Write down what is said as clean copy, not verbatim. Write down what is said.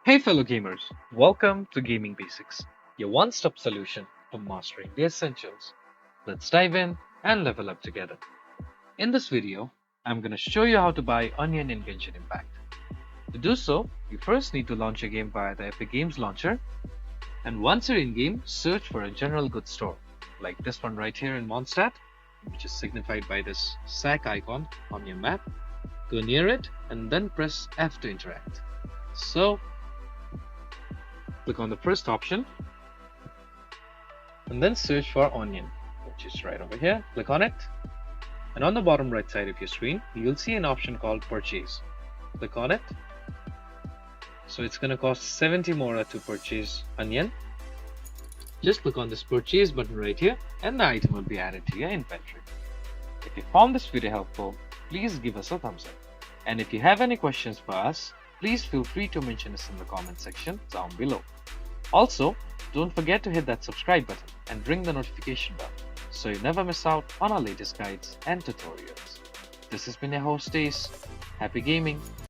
Hey fellow gamers, welcome to Gaming Basics, your one-stop solution for mastering the essentials. Let's dive in and level up together. In this video, I'm going to show you how to buy Onion in Genshin Impact. To do so, you first need to launch your game via the Epic Games launcher, and once you're in-game, search for a general goods store, like this one right here in Mondstadt, which is signified by this sack icon on your map. Go near it and then press F to interact. So, click on the first option and then search for Onion, which is right over here. Click on it, and on the bottom right side of your screen you'll see an option called Purchase. Click on it. So it's going to cost 70 Mora to purchase Onion. Just click on this Purchase button right here and the item will be added to your inventory. If you found this video helpful, please give us a thumbs up. And if you have any questions for us, please feel free to mention us in the comment section down below. Also, don't forget to hit that subscribe button and ring the notification bell so you never miss out on our latest guides and tutorials. This has been your host Ace. Happy gaming!